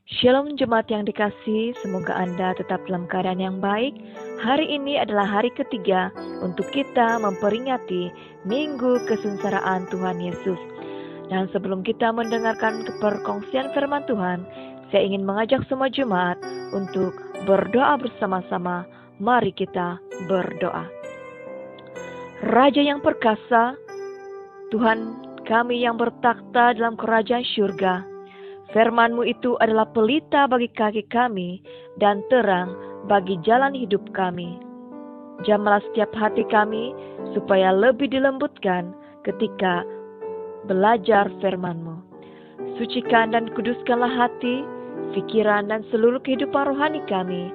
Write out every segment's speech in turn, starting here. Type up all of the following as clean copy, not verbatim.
Shalom jemaat yang dikasihi, semoga Anda tetap dalam keadaan yang baik. Hari ini adalah hari ketiga untuk kita memperingati Minggu Kesengsaraan Tuhan Yesus. Dan sebelum kita mendengarkan perkongsian firman Tuhan, saya ingin mengajak semua jemaat untuk berdoa bersama-sama. Mari kita berdoa. Raja yang perkasa, Tuhan kami yang bertakhta dalam kerajaan syurga, firman-Mu itu adalah pelita bagi kaki kami dan terang bagi jalan hidup kami. Jamahlah setiap hati kami supaya lebih dilembutkan ketika belajar firman-Mu. Sucikan dan kuduskanlah hati, pikiran dan seluruh kehidupan rohani kami,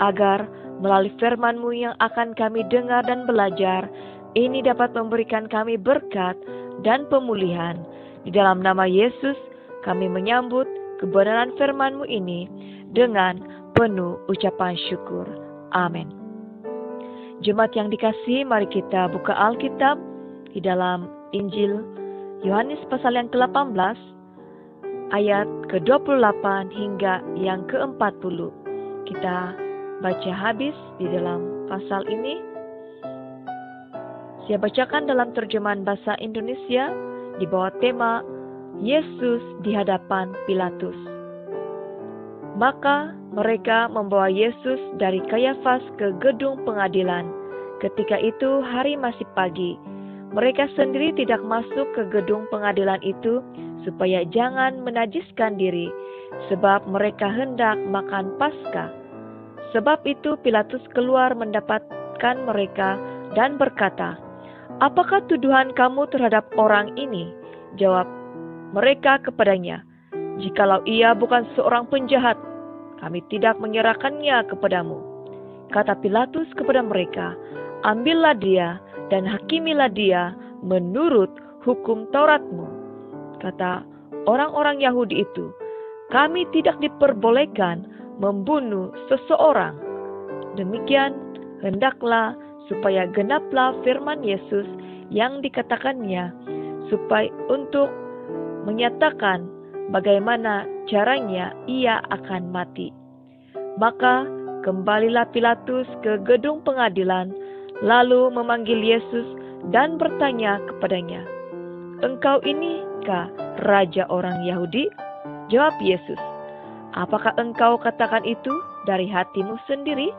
agar melalui firman-Mu yang akan kami dengar dan belajar, ini dapat memberikan kami berkat dan pemulihan. Di dalam nama Yesus, kami menyambut kebenaran firman-Mu ini dengan penuh ucapan syukur. Amin. Jemaat yang dikasihi, mari kita buka Alkitab di dalam Injil Yohanes pasal yang ke-18, ayat ke-28 hingga yang ke-40. Kita baca habis di dalam pasal ini. Saya bacakan dalam terjemahan bahasa Indonesia di bawah tema Yesus di hadapan Pilatus. Maka mereka membawa Yesus dari Kayafas ke gedung pengadilan. Ketika itu hari masih pagi. Mereka sendiri tidak masuk ke gedung pengadilan itu supaya jangan menajiskan diri, sebab mereka hendak makan Paskah. Sebab itu Pilatus keluar mendapatkan mereka dan berkata, "Apakah tuduhan kamu terhadap orang ini?" Jawab mereka kepadanya, "Jikalau ia bukan seorang penjahat, kami tidak menyerahkannya kepadamu." Kata Pilatus kepada mereka, "Ambillah dia dan hakimilah dia menurut hukum Tauratmu." Kata orang-orang Yahudi itu, "Kami tidak diperbolehkan membunuh seseorang." Demikian hendaklah supaya genaplah firman Yesus yang dikatakannya, supaya untuk menyatakan bagaimana caranya ia akan mati. Maka kembalilah Pilatus ke gedung pengadilan, lalu memanggil Yesus dan bertanya kepadanya, "Engkau inikah raja orang Yahudi?" Jawab Yesus, "Apakah engkau katakan itu dari hatimu sendiri?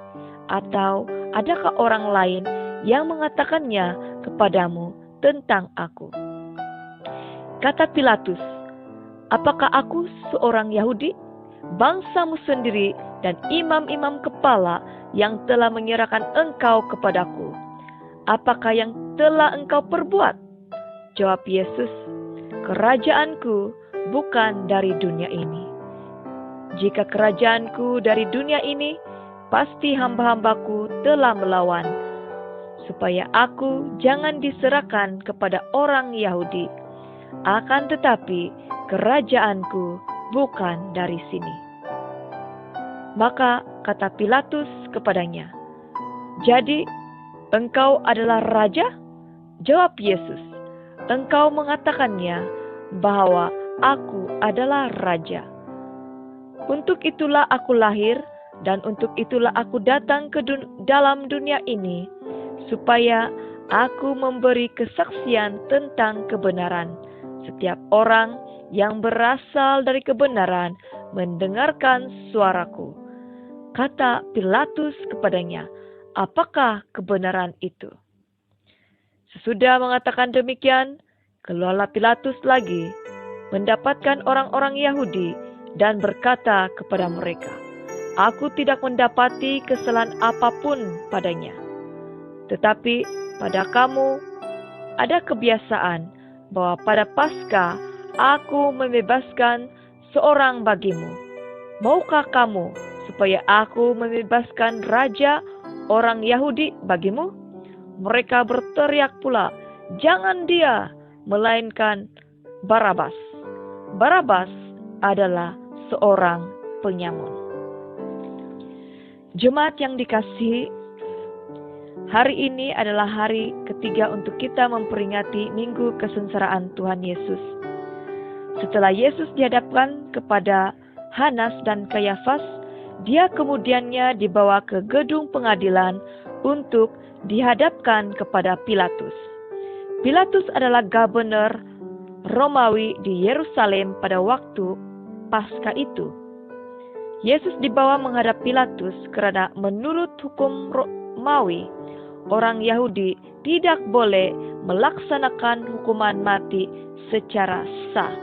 Atau adakah orang lain yang mengatakannya kepadamu tentang aku?" Kata Pilatus, "Apakah aku seorang Yahudi? Bangsamu sendiri dan imam-imam kepala yang telah menyerahkan engkau kepadaku. Apakah yang telah engkau perbuat?" Jawab Yesus, "Kerajaanku bukan dari dunia ini. Jika kerajaanku dari dunia ini, pasti hamba-hambaku telah melawan, supaya aku jangan diserahkan kepada orang Yahudi. Akan tetapi kerajaanku bukan dari sini." Maka kata Pilatus kepadanya, "Jadi engkau adalah raja?" Jawab Yesus, "Engkau mengatakannya bahwa aku adalah raja. Untuk itulah aku lahir dan untuk itulah aku datang ke dalam dunia ini, supaya aku memberi kesaksian tentang kebenaran. Setiap orang yang berasal dari kebenaran mendengarkan suaraku." Kata Pilatus kepadanya, "Apakah kebenaran itu?" Sesudah mengatakan demikian, keluarlah Pilatus lagi, mendapatkan orang-orang Yahudi dan berkata kepada mereka, "Aku tidak mendapati kesalahan apapun padanya. Tetapi pada kamu ada kebiasaan bahwa pada Paskah aku membebaskan seorang bagimu. Maukah kamu supaya aku membebaskan raja orang Yahudi bagimu?" Mereka berteriak pula, "Jangan dia, melainkan Barabas." Barabas adalah seorang penyamun. Jemaat yang dikasihi, hari ini adalah hari ketiga untuk kita memperingati Minggu Kesengsaraan Tuhan Yesus. Setelah Yesus dihadapkan kepada Hanas dan Kayafas, dia kemudiannya dibawa ke gedung pengadilan untuk dihadapkan kepada Pilatus. Pilatus adalah gubernur Romawi di Yerusalem pada waktu Paskah itu. Yesus dibawa menghadap Pilatus karena menurut hukum Romawi, orang Yahudi tidak boleh melaksanakan hukuman mati secara sah.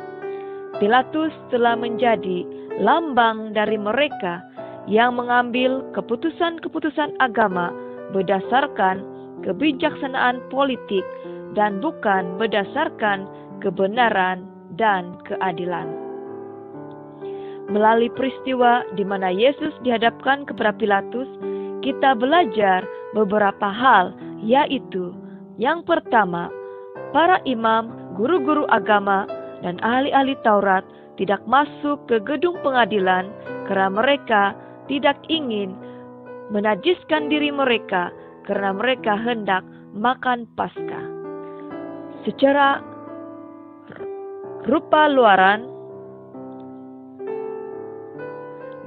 Pilatus telah menjadi lambang dari mereka yang mengambil keputusan-keputusan agama berdasarkan kebijaksanaan politik dan bukan berdasarkan kebenaran dan keadilan. Melalui peristiwa di mana Yesus dihadapkan kepada Pilatus, kita belajar beberapa hal, yaitu yang pertama, para imam, guru-guru agama, dan ahli-ahli Taurat tidak masuk ke gedung pengadilan karena mereka tidak ingin menajiskan diri mereka karena mereka hendak makan Paskah. Secara rupa luaran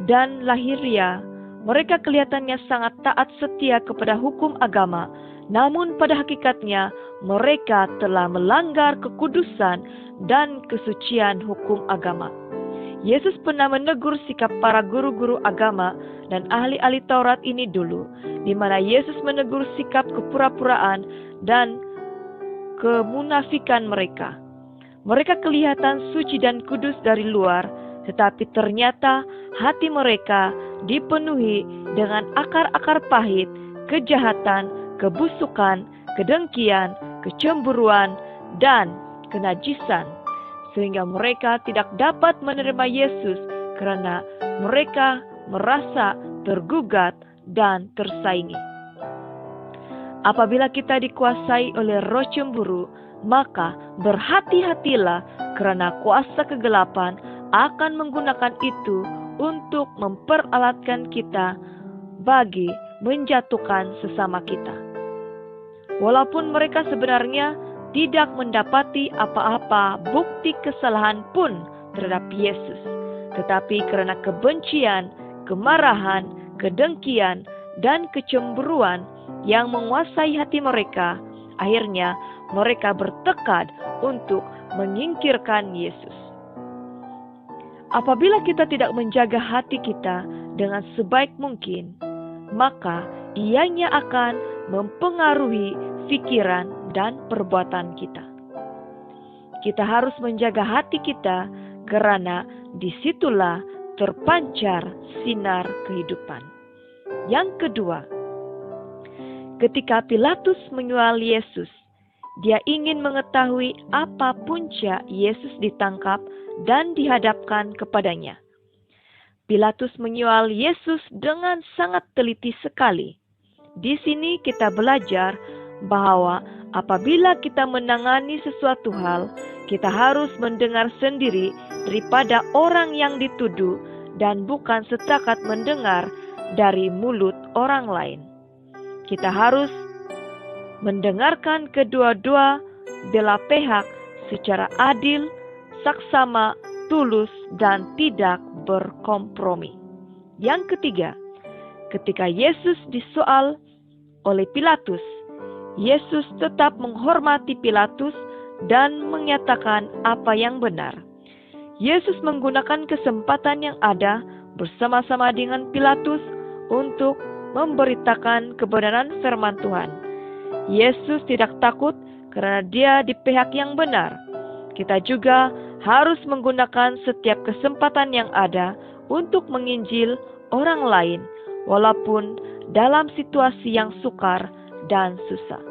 dan lahiriah, mereka kelihatannya sangat taat setia kepada hukum agama, namun pada hakikatnya mereka telah melanggar kekudusan dan kesucian hukum agama. Yesus pernah menegur sikap para guru-guru agama dan ahli-ahli Taurat ini dulu, di mana Yesus menegur sikap kepura-puraan dan kemunafikan mereka. Mereka kelihatan suci dan kudus dari luar, tetapi ternyata hati mereka dipenuhi dengan akar-akar pahit, kejahatan, kebusukan, kedengkian, kecemburuan, dan kenajisan, sehingga mereka tidak dapat menerima Yesus karena mereka merasa tergugat dan tersaingi. Apabila kita dikuasai oleh roh cemburu, maka berhati-hatilah karena kuasa kegelapan akan menggunakan itu untuk memperalatkan kita bagi menjatuhkan sesama kita. Walaupun mereka sebenarnya tidak mendapati apa-apa bukti kesalahan pun terhadap Yesus, tetapi karena kebencian, kemarahan, kedengkian, dan kecemburuan yang menguasai hati mereka, akhirnya mereka bertekad untuk menyingkirkan Yesus. Apabila kita tidak menjaga hati kita dengan sebaik mungkin, maka ianya akan mempengaruhi pikiran dan perbuatan kita. Kita harus menjaga hati kita karena disitulah terpancar sinar kehidupan. Yang kedua, ketika Pilatus menyual Yesus, dia ingin mengetahui apa punca Yesus ditangkap dan dihadapkan kepadanya. Pilatus menyual Yesus dengan sangat teliti sekali. Di sini kita belajar bahwa apabila kita menangani sesuatu hal, kita harus mendengar sendiri daripada orang yang dituduh dan bukan setakat mendengar dari mulut orang lain. Kita harus mendengarkan kedua-dua belah pihak secara adil, saksama, tulus, dan tidak berkompromi. Yang ketiga, ketika Yesus disoal oleh Pilatus, Yesus tetap menghormati Pilatus dan menyatakan apa yang benar. Yesus menggunakan kesempatan yang ada bersama-sama dengan Pilatus untuk memberitakan kebenaran firman Tuhan. Yesus tidak takut karena dia di pihak yang benar. Kita juga harus menggunakan setiap kesempatan yang ada untuk menginjil orang lain, walaupun dalam situasi yang sukar dan susah.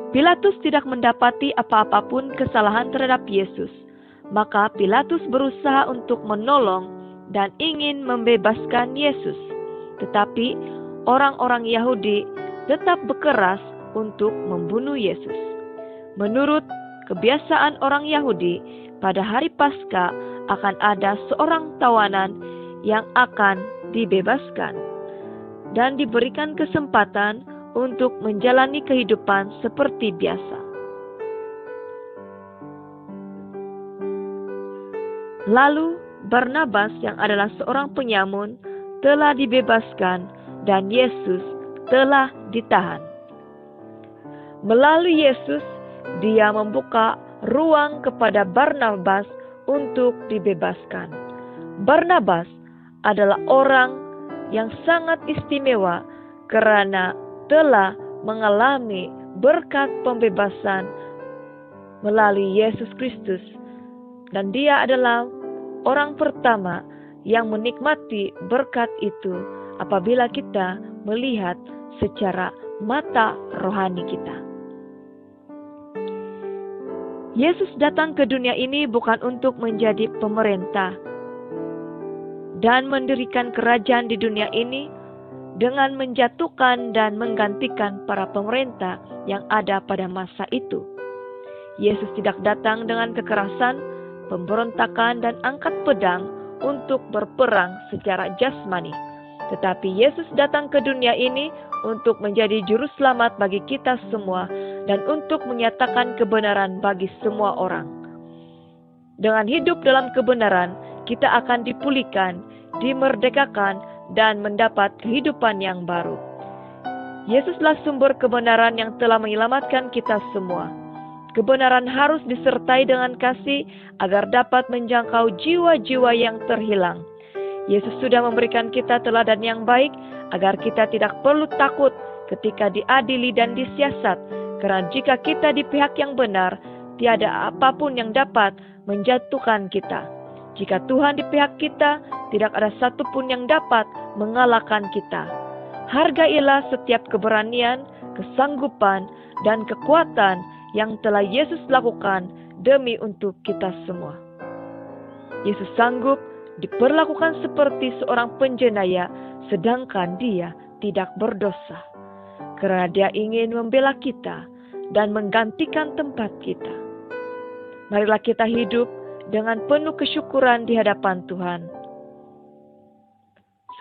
Pilatus tidak mendapati apa-apapun kesalahan terhadap Yesus, maka Pilatus berusaha untuk menolong dan ingin membebaskan Yesus. Tetapi orang-orang Yahudi tetap berkeras untuk membunuh Yesus. Menurut kebiasaan orang Yahudi, pada hari Paskah akan ada seorang tawanan yang akan dibebaskan dan diberikan kesempatan untuk menjalani kehidupan seperti biasa. Lalu Barnabas yang adalah seorang penyamun telah dibebaskan dan Yesus telah ditahan. Melalui Yesus, Dia membuka ruang kepada Barnabas untuk dibebaskan. Barnabas adalah orang yang sangat istimewa karena telah mengalami berkat pembebasan melalui Yesus Kristus, dan dia adalah orang pertama yang menikmati berkat itu apabila kita melihat secara mata rohani kita. Yesus datang ke dunia ini bukan untuk menjadi pemerintah dan mendirikan kerajaan di dunia ini dengan menjatuhkan dan menggantikan para pemerintah yang ada pada masa itu. Yesus tidak datang dengan kekerasan, pemberontakan, dan angkat pedang untuk berperang secara jasmani. Tetapi Yesus datang ke dunia ini untuk menjadi juru selamat bagi kita semua dan untuk menyatakan kebenaran bagi semua orang. Dengan hidup dalam kebenaran, kita akan dipulihkan, dimerdekakan, dan mendapat kehidupan yang baru. Yesuslah sumber kebenaran yang telah menyelamatkan kita semua. Kebenaran harus disertai dengan kasih agar dapat menjangkau jiwa-jiwa yang terhilang. Yesus sudah memberikan kita teladan yang baik agar kita tidak perlu takut ketika diadili dan disiasat, karena jika kita di pihak yang benar, tiada apapun yang dapat menjatuhkan kita. Jika Tuhan di pihak kita, tidak ada satupun yang dapat mengalahkan kita. Hargailah setiap keberanian, kesanggupan, dan kekuatan yang telah Yesus lakukan demi untuk kita semua. Yesus sanggup diperlakukan seperti seorang penjenayah, sedangkan Dia tidak berdosa, karena Dia ingin membela kita dan menggantikan tempat kita. Marilah kita hidup dengan penuh kesyukuran di hadapan Tuhan.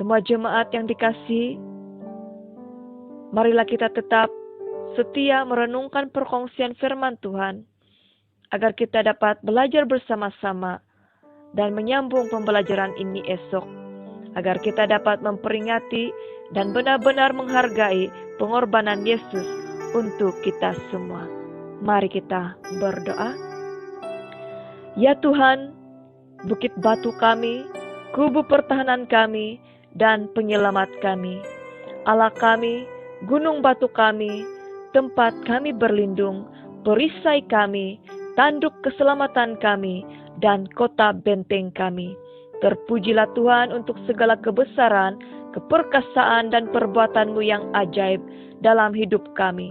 Semua jemaat yang dikasihi, marilah kita tetap setia merenungkan perkongsian firman Tuhan, agar kita dapat belajar bersama-sama dan menyambung pembelajaran ini esok, agar kita dapat memperingati dan benar-benar menghargai pengorbanan Yesus untuk kita semua. Mari kita berdoa. Ya Tuhan, bukit batu kami, kubu pertahanan kami, dan penyelamat kami, Allah kami, gunung batu kami, tempat kami berlindung, perisai kami, tanduk keselamatan kami, dan kota benteng kami. Terpujilah Tuhan untuk segala kebesaran, keperkasaan, dan perbuatan-Mu yang ajaib dalam hidup kami.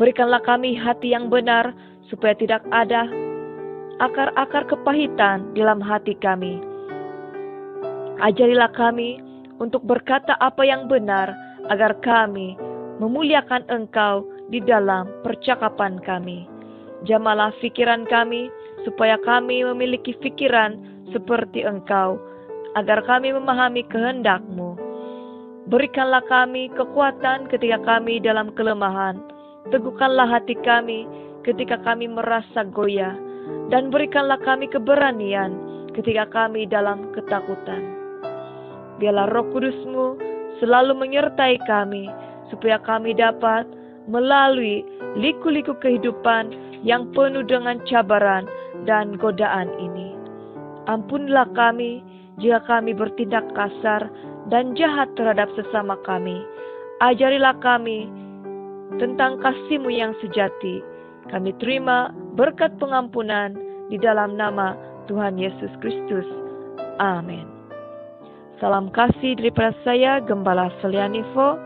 Berikanlah kami hati yang benar, supaya tidak ada akar-akar kepahitan dalam hati kami. Ajarilah kami untuk berkata apa yang benar, agar kami memuliakan Engkau di dalam percakapan kami. Jamalah pikiran kami, supaya kami memiliki pikiran seperti Engkau, agar kami memahami kehendak-Mu. Berikanlah kami kekuatan ketika kami dalam kelemahan. Teguhkanlah hati kami ketika kami merasa goyah, dan berikanlah kami keberanian ketika kami dalam ketakutan. Biarlah Roh Kudus-Mu selalu menyertai kami, supaya kami dapat melalui liku-liku kehidupan yang penuh dengan cabaran dan godaan ini. Ampunilah kami jika kami bertindak kasar dan jahat terhadap sesama kami. Ajarilah kami tentang kasih-Mu yang sejati. Kami terima berkat pengampunan di dalam nama Tuhan Yesus Kristus. Amin. Salam kasih daripada saya, Gembala Selianivo.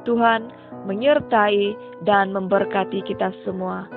Tuhan menyertai dan memberkati kita semua.